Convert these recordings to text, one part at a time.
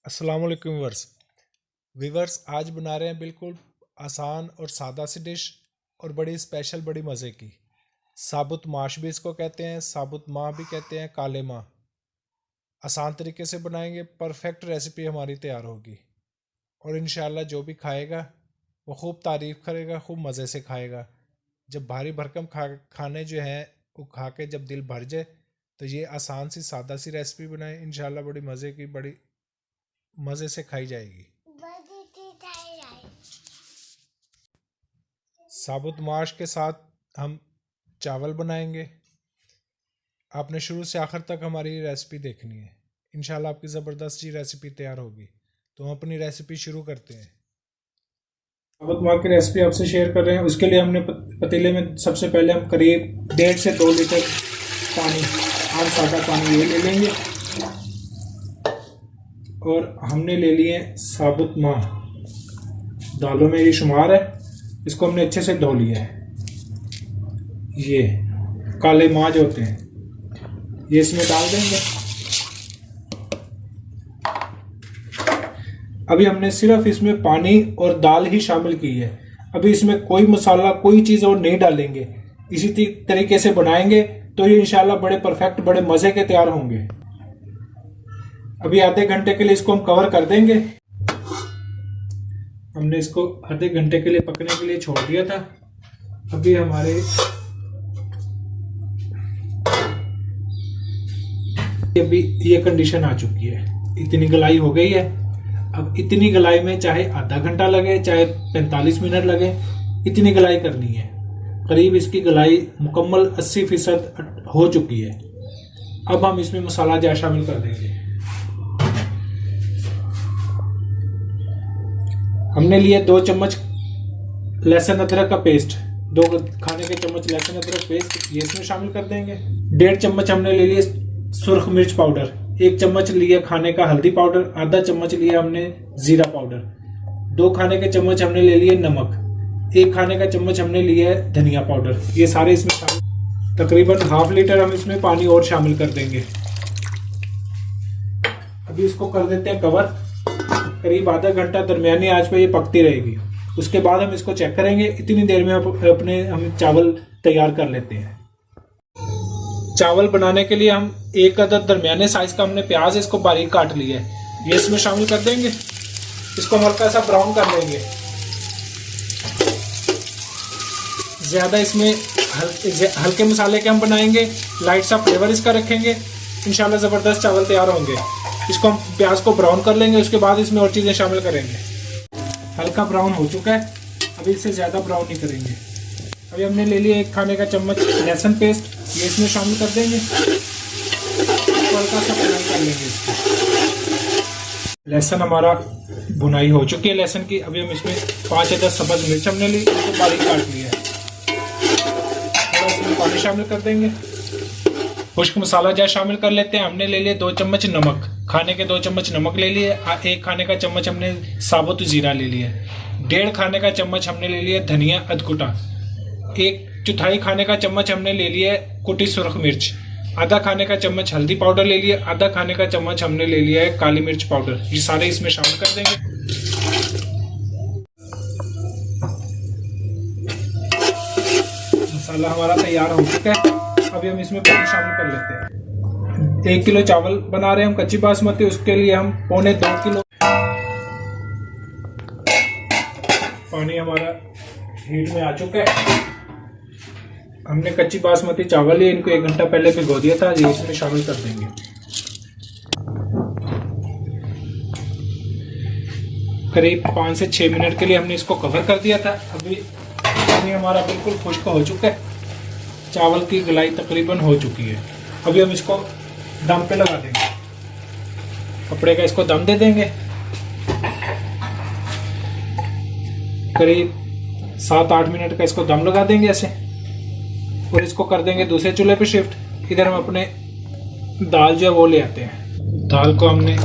अस्सलाम वालेकुम वीवर्स आज बना रहे हैं बिल्कुल आसान और सादा सी डिश और बड़ी स्पेशल बड़ी मज़े की साबुत माश भी इसको कहते हैं, साबुत माह भी कहते हैं, काले माह। आसान तरीके से बनाएंगे, परफेक्ट रेसिपी हमारी तैयार होगी और इंशाल्लाह जो भी खाएगा वो खूब तारीफ़ करेगा, खूब मज़े से खाएगा। जब भारी भरकम खाने जो हैं वो खा के जब दिल भर जाए तो ये आसान सी सादा सी रेसिपी बनाएं, इंशाल्लाह बड़ी मज़े की बड़ी मज़े से खाई जाएगी। साबुत माश के साथ हम चावल बनाएंगे। आपने शुरू से आखिर तक हमारी रेसिपी देखनी है, इंशाल्लाह आपकी ज़बरदस्त जी रेसिपी तैयार होगी। तो हम अपनी रेसिपी शुरू करते हैं। साबुत माह की रेसिपी आपसे शेयर कर रहे हैं। उसके लिए हमने पतीले में सबसे पहले हम करीब 1.5 से 2 लीटर पानी, आम सादा पानी ये ले लेंगे और हमने ले लिए साबुत माह, दालों में ये शुमार है। इसको हमने अच्छे से धो लिया है। ये काले माह जो होते हैं ये इसमें डाल देंगे। अभी हमने सिर्फ इसमें पानी और दाल ही शामिल की है। अभी इसमें कोई मसाला कोई चीज़ और नहीं डालेंगे। इसी तरीके से बनाएंगे तो ये इंशाल्लाह बड़े परफेक्ट बड़े मज़े के तैयार होंगे। अभी आधे घंटे के लिए इसको हम कवर कर देंगे। हमने इसको आधे घंटे के लिए पकने के लिए छोड़ दिया था। अभी हमारे अभी ये कंडीशन आ चुकी है, इतनी गलाई हो गई है। अब इतनी गलाई में चाहे आधा घंटा लगे चाहे 45 मिनट लगे, इतनी गलाई करनी है। करीब इसकी गलाई मुकम्मल 80% हो चुकी है। अब हम इसमें मसाला जार शामिल कर देंगे। हमने लिए 2 चम्मच लहसुन अदरक का पेस्ट, 2 खाने के चम्मच लहसुन अदरक पेस्ट ये इसमें शामिल कर देंगे। 1.5 चम्मच हमने ले लिए सुर्ख मिर्च पाउडर, 1 चम्मच लिया खाने का हल्दी पाउडर, आधा चम्मच लिया हमने जीरा पाउडर, 2 खाने के चम्मच हमने ले लिए नमक, 1 खाने का चम्मच हमने लिया है धनिया पाउडर। ये सारे इसमें शामिल, तकरीबन ½ लीटर हम इसमें पानी और शामिल कर देंगे। अभी इसको कर देते हैं कवर। करीब आधा घंटा दरमियानी आंच पे ये पकती रहेगी। उसके बाद हम इसको चेक करेंगे। इतनी देर में हम चावल तैयार कर लेते हैं। चावल बनाने के लिए हम 1 अदद दरमियाने साइज का हमने प्याज इसको बारीक काट लिया है, ये इसमें शामिल कर देंगे। इसको हल्का सा ब्राउन कर लेंगे। ज्यादा इसमें हल्के मसाले के हम बनाएंगे, लाइट सा फ्लेवर इसका रखेंगे, इंशाल्लाह जबरदस्त चावल तैयार होंगे। इसको हम प्याज को ब्राउन कर लेंगे, उसके बाद इसमें और चीजें शामिल करेंगे। हल्का ब्राउन हो चुका है, अभी इससे ज्यादा ब्राउन नहीं करेंगे। अभी हमने ले लिया 1 खाने का चम्मच लहसुन पेस्ट, ये इसमें शामिल कर देंगे। हल्का सा फ्राई कर लेंगे इसको। लहसुन हमारा भुनाई हो चुकी है लहसुन की। अभी हम इसमें 5 या 10 सब्ज मिर्च हमने ली, इसको बारीक काट लिया है। थोड़ा इसमें पानी शामिल कर देंगे। खुश्क मसाला जार शामिल कर लेते हैं। हमने ले लिया 2 चम्मच नमक, खाने के 2 चम्मच नमक ले लिए। 1 खाने का चम्मच हमने साबुत जीरा ले लिया। 1.5 खाने का चम्मच हमने ले लिया धनिया अधकुटा। 1/4 खाने का चम्मच हमने ले लिया कुटी सुर्ख मिर्च। आधा खाने का चम्मच हल्दी पाउडर ले लिया। आधा खाने का चम्मच हमने ले लिया है काली मिर्च पाउडर। ये सारे इसमें शामिल कर देंगे। मसाला हमारा तैयार हो चुका है। अभी हम इसमें पानी शामिल कर लेते हैं। 1 किलो चावल बना रहे हैं हम कच्ची बासमती, उसके लिए हम 1.25 किलो पानी हमारा हीट में आ चुका है। हमने कच्ची बासमती चावल लिए, इनको 1 घंटा पहले भिगो दिया था, ये इसमें शामिल कर देंगे। करीब 5 से 6 मिनट के लिए हमने इसको कवर कर दिया था। अभी पानी हमारा बिल्कुल खुश्क हो चुका है, चावल की गलाई तकरीबन हो चुकी है। अभी हम इसको दम पे लगा देंगे, कपड़े का इसको दम दे देंगे। करीब 7-8 मिनट का इसको दम लगा देंगे ऐसे, और इसको कर देंगे दूसरे चूल्हे पे शिफ्ट। इधर हम अपने दाल जो है वो ले आते हैं। दाल को हमने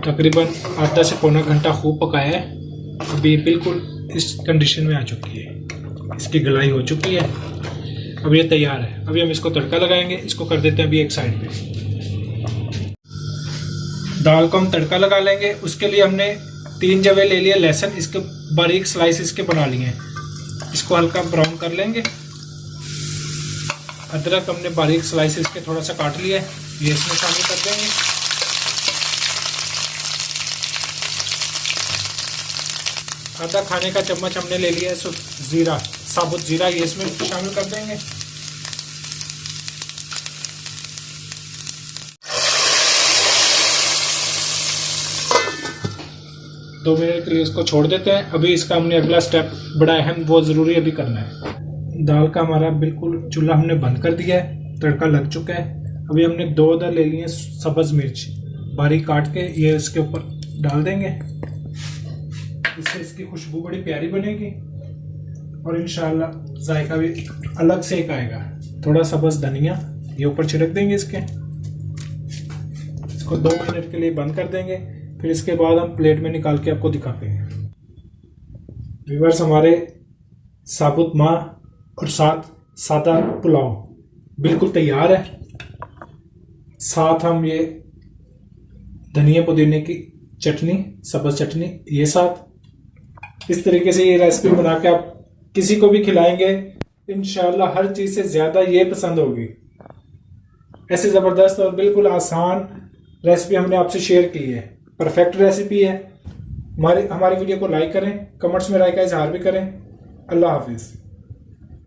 तकरीबन आधा से पौना घंटा खूब पकाया है। अभी बिल्कुल इस कंडीशन में आ चुकी है, इसकी गलाई हो चुकी है। अब ये तैयार है। अभी हम इसको तड़का लगाएंगे। इसको कर देते हैं अभी एक साइड पे। दाल को हम तड़का लगा लेंगे। उसके लिए हमने 3 जवे ले लिए लहसुन, इसके बारीक स्लाइस इसके बना लिए हैं। इसको हल्का ब्राउन कर लेंगे। अदरक हमने बारीक स्लाइस इसके थोड़ा सा काट लिया है, ये इसमें शामिल कर देंगे। आधा खाने का चम्मच हमने ले लिया है जीरा, साबुत जीरा, ये इसमें शामिल कर देंगे। दो मिनट के लिए इसको छोड़ देते हैं। अभी इसका हमने अगला स्टेप बड़ा अहम वो ज़रूरी अभी करना है। दाल का हमारा बिल्कुल चूल्हा हमने बंद कर दिया है, तड़का लग चुका है। अभी हमने 2 अदर ले लिए सब्ज़ मिर्च बारीक काट के, ये इसके ऊपर डाल देंगे। इससे इसकी खुशबू बड़ी प्यारी बनेगी और इंशाल्लाह जायका भी अलग से एक आएगा। थोड़ा सब्ज़ धनिया ये ऊपर छिड़क देंगे इसके। इसको 2 मिनट के लिए बंद कर देंगे, फिर इसके बाद हम प्लेट में निकाल के आपको दिखाते हैं। व्यूअर्स, हमारे साबुत माह और साथ सादा पुलाव बिल्कुल तैयार है। साथ हम ये धनिया पुदीने की चटनी, सब्ज़ चटनी, ये साथ इस तरीके से ये रेसिपी बना के आप किसी को भी खिलाएंगे, इंशाल्लाह हर चीज़ से ज़्यादा ये पसंद होगी। ऐसे ज़बरदस्त और बिल्कुल आसान रेसिपी हमने आपसे शेयर की है। परफेक्ट रेसिपी है। हमारी वीडियो को लाइक करें, कमेंट्स में राय का इजहार भी करें। अल्लाह हाफिज़।